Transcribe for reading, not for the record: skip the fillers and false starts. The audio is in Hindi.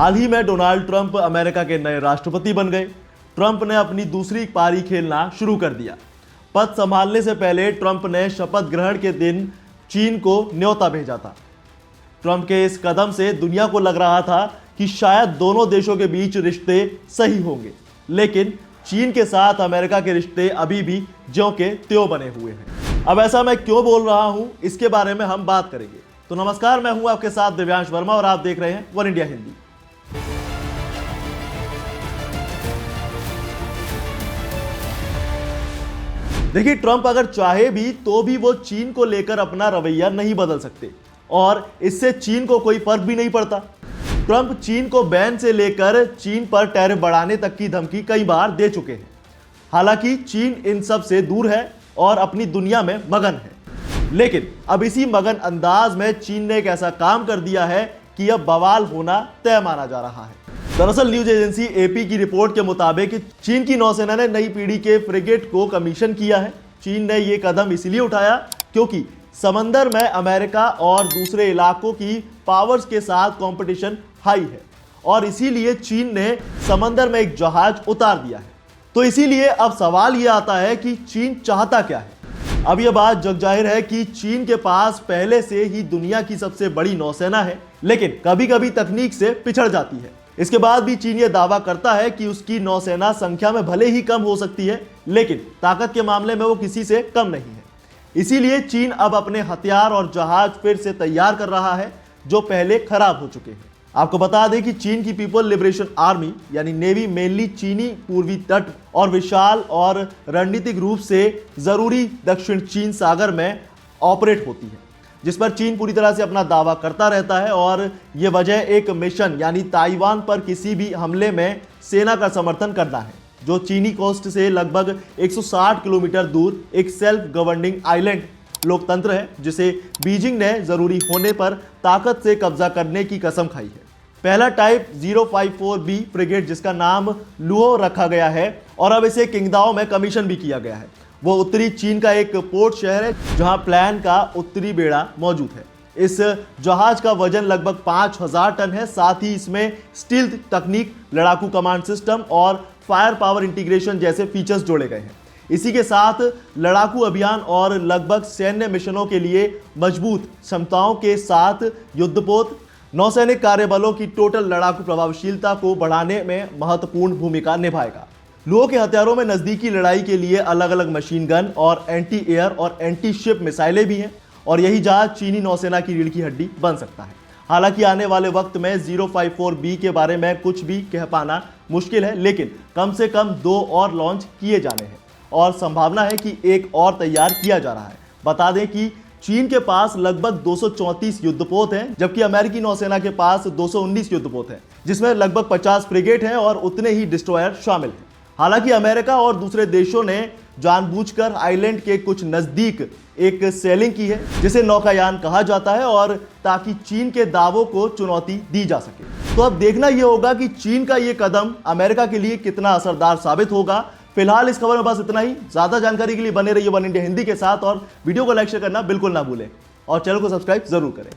हाल ही में डोनाल्ड ट्रंप अमेरिका के नए राष्ट्रपति बन गए। ट्रंप ने अपनी दूसरी पारी खेलना शुरू कर दिया। पद संभालने से पहले ट्रंप ने शपथ ग्रहण के दिन चीन को न्योता भेजा था। ट्रंप के इस कदम से दुनिया को लग रहा था कि शायद दोनों देशों के बीच रिश्ते सही होंगे, लेकिन चीन के साथ अमेरिका के रिश्ते अभी भी ज्यों के त्यों बने हुए हैं। अब ऐसा मैं क्यों बोल रहा हूं, इसके बारे में हम बात करेंगे। तो नमस्कार, मैं हूं आपके साथ दिव्यांश वर्मा और आप देख रहे हैं वन इंडिया हिंदी। देखिए, ट्रंप अगर चाहे भी तो भी वो चीन को लेकर अपना रवैया नहीं बदल सकते और इससे चीन को कोई फर्क भी नहीं पड़ता। ट्रंप चीन को बैन से लेकर चीन पर टैरिफ बढ़ाने तक की धमकी कई बार दे चुके हैं। हालांकि चीन इन सब से दूर है और अपनी दुनिया में मगन है, लेकिन अब इसी मगन अंदाज में चीन ने एक ऐसा काम कर दिया है कि अब बवाल होना तय माना जा रहा है। दरअसल न्यूज एजेंसी एपी की रिपोर्ट के मुताबिक चीन की नौसेना ने नई पीढ़ी के फ्रिगेट को कमीशन किया है। चीन ने यह कदम इसलिए उठाया क्योंकि समंदर में अमेरिका और दूसरे इलाकों की पावर्स के साथ कंपटीशन हाई है और इसीलिए चीन ने समंदर में एक जहाज उतार दिया है। तो इसीलिए अब सवाल यह आता है कि चीन चाहता क्या है। अब यह बात जग जाहिर है कि चीन के पास पहले से ही दुनिया की सबसे बड़ी नौसेना है, लेकिन कभी कभी तकनीक से पिछड़ जाती है। इसके बाद भी चीन यह दावा करता है कि उसकी नौसेना संख्या में भले ही कम हो सकती है, लेकिन ताकत के मामले में वो किसी से कम नहीं है। इसीलिए चीन अब अपने हथियार और जहाज फिर से तैयार कर रहा है जो पहले खराब हो चुके हैं। आपको बता दें कि चीन की पीपल लिबरेशन आर्मी यानी नेवी मेनली चीनी पूर्वी तट और विशाल और रणनीतिक रूप से जरूरी दक्षिण चीन सागर में ऑपरेट होती है, जिस पर चीन पूरी तरह से अपना दावा करता रहता है। और ये वजह एक मिशन यानी ताइवान पर किसी भी हमले में सेना का समर्थन करना है, जो चीनी कोस्ट से लगभग 160 किलोमीटर दूर एक सेल्फ गवर्निंग आइलैंड लोकतंत्र है, जिसे बीजिंग ने जरूरी होने पर ताकत से कब्जा करने की कसम खाई है। पहला टाइप 054B फ्रिगेट, जिसका नाम लुओ रखा गया है और अब इसे किंगदाओ में कमीशन भी किया गया है, वो उत्तरी चीन का एक पोर्ट शहर है जहां प्लान का उत्तरी बेड़ा मौजूद है। इस जहाज का वजन लगभग 5000 टन है। साथ ही इसमें स्टील्थ तकनीक, लड़ाकू कमांड सिस्टम और फायर पावर इंटीग्रेशन जैसे फीचर्स जोड़े गए हैं। इसी के साथ लड़ाकू अभियान और लगभग सैन्य मिशनों के लिए मजबूत क्षमताओं के साथ युद्धपोत नौसैनिक कार्यबलों की टोटल लड़ाकू प्रभावशीलता को बढ़ाने में महत्वपूर्ण भूमिका निभाएगा। लुओ के हथियारों में नजदीकी लड़ाई के लिए अलग अलग मशीन गन और एंटी एयर और एंटी शिप मिसाइलें भी हैं और यही जहाज चीनी नौसेना की रीढ़ की हड्डी बन सकता है। हालांकि आने वाले वक्त में 054B के बारे में कुछ भी कह पाना मुश्किल है, लेकिन कम से कम 2 और लॉन्च किए जाने हैं और संभावना है कि एक और तैयार किया जा रहा है। बता दें कि चीन के पास लगभग 234 युद्धपोत हैं, जबकि अमेरिकी नौसेना के पास 219 युद्धपोत हैं, जिसमें लगभग 50 फ्रिगेट हैं और उतने ही डिस्ट्रॉयर शामिल हैं। हालांकि अमेरिका और दूसरे देशों ने जानबूझकर आइलैंड के कुछ नजदीक एक सेलिंग की है, जिसे नौकायान कहा जाता है, और ताकि चीन के दावों को चुनौती दी जा सके। तो अब देखना यह होगा कि चीन का यह कदम अमेरिका के लिए कितना असरदार साबित होगा। फिलहाल इस खबर में बस इतना ही। ज्यादा जानकारी के लिए बने रहिए वन इंडिया हिंदी के साथ और वीडियो को लाइक शेयर करना बिल्कुल ना भूलें और चैनल को सब्सक्राइब जरूर करें।